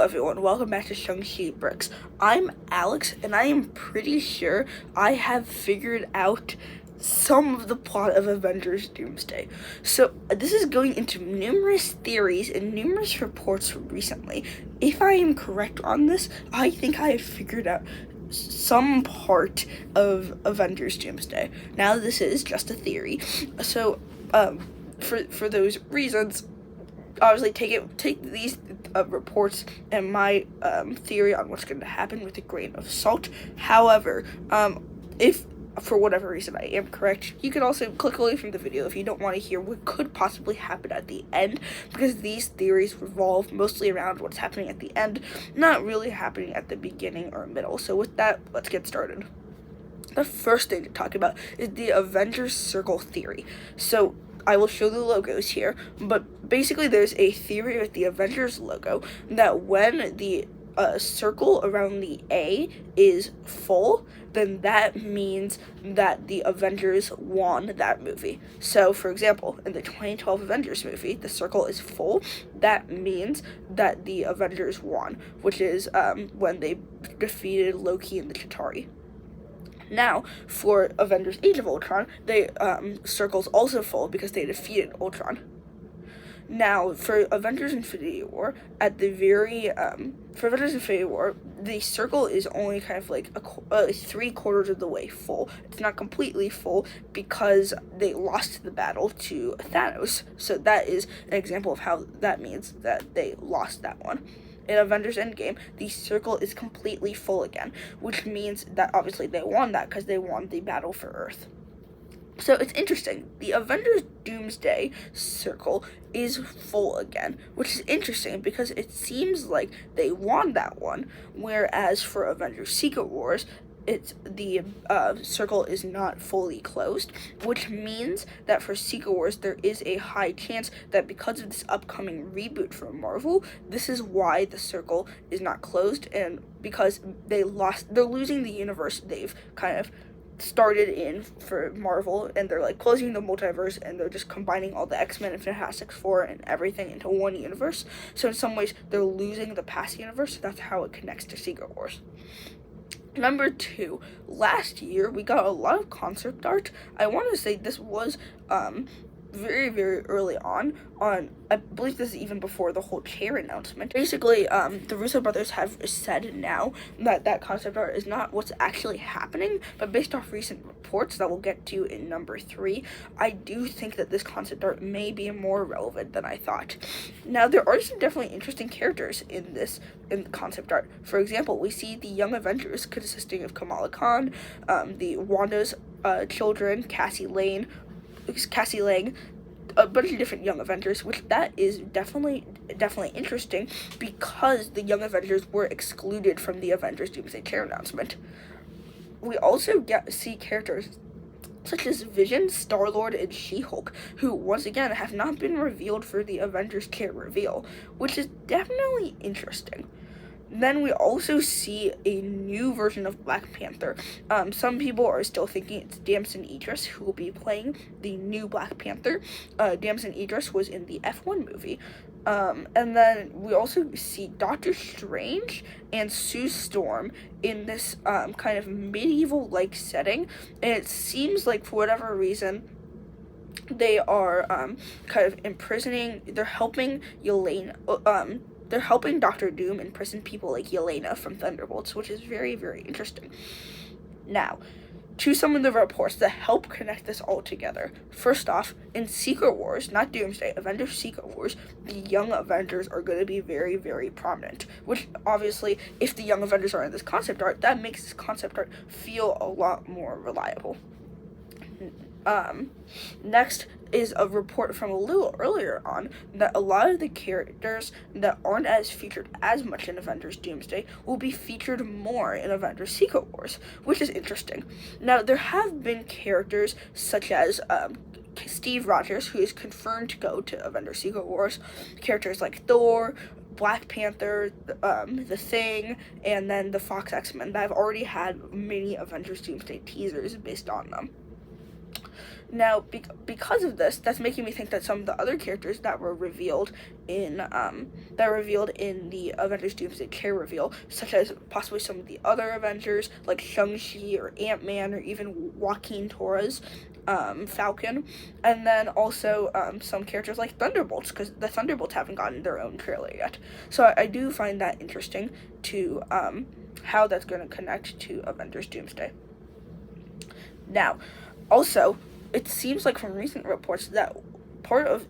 everyone, welcome back to Shang-Chi Bricks. I'm Alex, and I am pretty sure I have figured out some of the plot of Avengers Doomsday. So, this is going into numerous theories and numerous reports recently. If I am correct on this, I think I have figured out some part of Avengers Doomsday. Now, this is just a theory, so, for those reasons, obviously take these reports and my theory on what's going to happen with a grain of salt. However, if for whatever reason I am correct, you can also click away from the video if you don't want to hear what could possibly happen at the end, because these theories revolve mostly around what's happening at the end, not really happening at the beginning or middle. So with that, let's get started. The first thing to talk about is the Avengers Circle theory. So I will show the logos here, but basically there's a theory with the Avengers logo that when the circle around the A is full, then that means that the Avengers won that movie. So, for example, in the 2012 Avengers movie, the circle is full. That means that the Avengers won, which is when they defeated Loki and the Chitauri. Now, for Avengers Age of Ultron, the circle's also full because they defeated Ultron. Now, for Avengers Infinity War, for Avengers Infinity War, the circle is only kind of like 3/4 of the way full. It's not completely full because they lost the battle to Thanos. So that is an example of how that means that they lost that one. In Avengers Endgame, the circle is completely full again, which means that obviously they won that because they won the battle for Earth. So it's interesting. The Avengers Doomsday circle is full again, which is interesting because it seems like they won that one, whereas for Avengers Secret Wars, the circle is not fully closed, which means that for Secret Wars there is a high chance that because of this upcoming reboot from Marvel, this is why the circle is not closed, and because they're losing the universe they've kind of started in for Marvel, and they're like closing the multiverse, and they're just combining all the X-Men and Fantastic Four and everything into one universe. So in some ways they're losing the past universe. So that's how it connects to Secret Wars. Number 2, last year we got a lot of concept art. I want to say this was very, very early on, I believe this is even before the whole chair announcement. Basically, the Russo brothers have said now that concept art is not what's actually happening, but based off recent reports that we'll get to in number 3, I do think that this concept art may be more relevant than I thought. Now, there are some definitely interesting characters in the concept art. For example, we see the Young Avengers consisting of Kamala Khan, the Wanda's children, Cassie Lang, a bunch of different Young Avengers, which that is definitely interesting because the Young Avengers were excluded from the Avengers Doomsday chair announcement. We also see characters such as Vision, Star-Lord, and She-Hulk, who once again have not been revealed for the Avengers chair reveal, which is definitely interesting. Then we also see a new version of Black Panther. Some people are still thinking it's Damson Idris who will be playing the new Black Panther. Damson Idris was in the F1 movie. And then we also see Doctor Strange and Sue Storm in this kind of medieval-like setting. And it seems like, for whatever reason, they are kind of they're helping Yelena, they're helping Doctor Doom imprison people like Yelena from Thunderbolts, which is very, very interesting. Now, to some of the reports that help connect this all together. First off, in Secret Wars, not Doomsday, Avengers Secret Wars, the Young Avengers are going to be very, very prominent. Which, obviously, if the Young Avengers are in this concept art, that makes this concept art feel a lot more reliable. Next is a report from a little earlier on that a lot of the characters that aren't as featured as much in Avengers Doomsday will be featured more in Avengers Secret Wars, which is interesting. Now, there have been characters such as Steve Rogers, who is confirmed to go to Avengers Secret Wars, characters like Thor, Black Panther, The Thing, and then the Fox X-Men that have already had many Avengers Doomsday teasers based on them. Now, because of this, that's making me think that some of the other characters that were revealed in the Avengers Doomsday Care reveal, such as possibly some of the other Avengers, like Shang-Chi or Ant-Man or even Joaquin Torres, Falcon, and then also some characters like Thunderbolts, because the Thunderbolts haven't gotten their own trailer yet. So I do find that interesting to how that's going to connect to Avengers Doomsday. Now, also, it seems like from recent reports that part of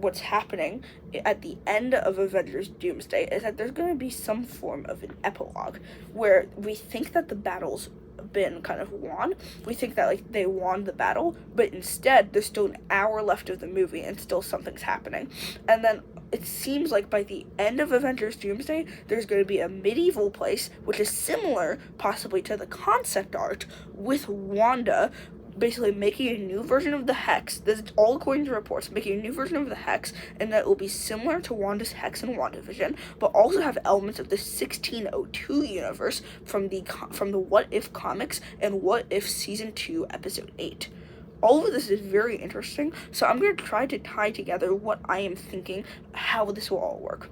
what's happening at the end of Avengers Doomsday is that there's going to be some form of an epilogue where we think that the battle's been kind of won. We think that like they won the battle, but instead there's still an hour left of the movie and still something's happening. And then it seems like by the end of Avengers Doomsday, there's going to be a medieval place, which is similar possibly to the concept art, with Wanda basically making a new version of the Hex. This is all according to reports, making a new version of the Hex, and that it will be similar to Wanda's Hex in WandaVision, but also have elements of the 1602 universe from the What If comics and What If Season 2, Episode 8. All of this is very interesting, so I'm going to try to tie together what I am thinking, how this will all work.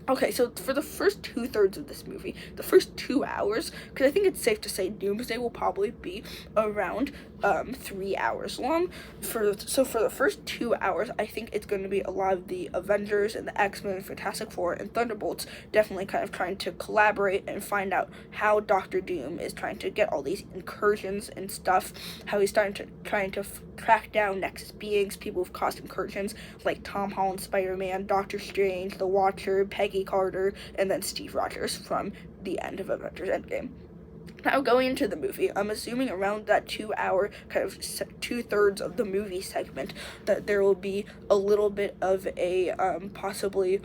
Okay, so for the first 2/3 of this movie, the first 2 hours, because I think it's safe to say Doomsday will probably be around 3 hours long. For the first 2 hours, I think it's going to be a lot of the Avengers and the X-Men, Fantastic Four, and Thunderbolts definitely kind of trying to collaborate and find out how Doctor Doom is trying to get all these incursions and stuff, how he's trying to track down Nexus beings, people who've caused incursions, like Tom Holland, Spider-Man, Doctor Strange, The Watcher, Peggy Carter, and then Steve Rogers from the end of Avengers Endgame. Now, going into the movie, I'm assuming around that 2 hour, kind of 2/3 of the movie segment, that there will be a little bit of a possibly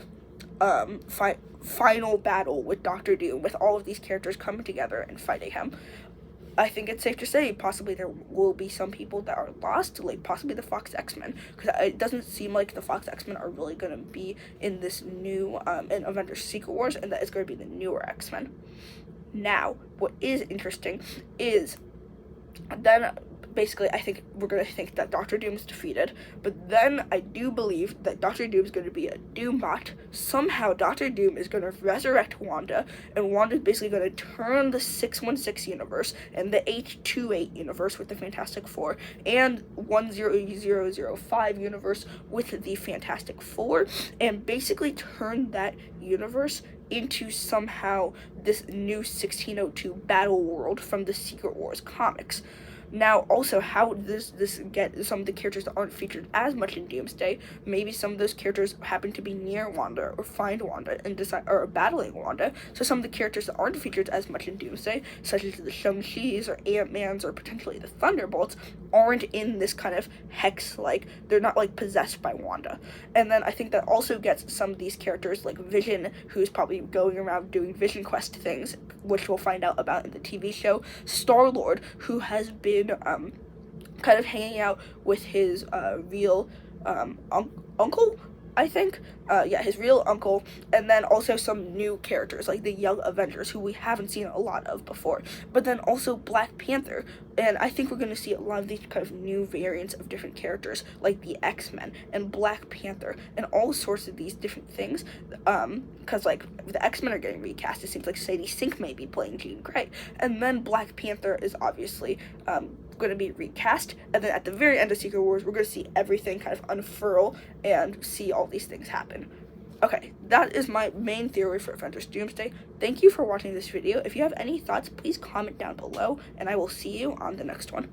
final battle with Doctor Doom, with all of these characters coming together and fighting him. I think it's safe to say possibly there will be some people that are lost, like possibly the Fox X-Men, because it doesn't seem like the Fox X-Men are really going to be in this new in Avengers Secret Wars, and that it's going to be the newer X-Men. Now, what is interesting is then basically I think we're going to think that Doctor Doom is defeated, but then I do believe that Doctor Doom is going to be a Doombot. Somehow Doctor Doom is going to resurrect Wanda, and Wanda is basically going to turn the 616 universe and the 828 universe with the Fantastic Four and 10005 universe with the Fantastic Four, and basically turn that universe into somehow this new 1602 battle world from the Secret Wars comics. Now, also, how does this get some of the characters that aren't featured as much in Doomsday? Maybe some of those characters happen to be near Wanda or find Wanda and decide or battling Wanda. So some of the characters that aren't featured as much in Doomsday, such as the Shang-Chi's or Ant-Man's or potentially the Thunderbolts, aren't in this kind of hex, like they're not like possessed by Wanda. And then I think that also gets some of these characters like Vision, who's probably going around doing Vision Quest things, which we'll find out about in the TV show. Star-Lord, who has been kind of hanging out with his real uncle, I think. His real uncle, and then also some new characters like the Young Avengers, who we haven't seen a lot of before, but then also Black Panther, and I think we're going to see a lot of these kind of new variants of different characters, like the X-Men and Black Panther, and all sorts of these different things, because like the X-Men are getting recast. It seems like Sadie Sink may be playing Jean Grey, and then Black Panther is obviously going to be recast, and then at the very end of Secret Wars, we're going to see everything kind of unfurl and see all these things happen. Okay, that is my main theory for Avengers Doomsday. Thank you for watching this video. If you have any thoughts, please comment down below, and I will see you on the next one.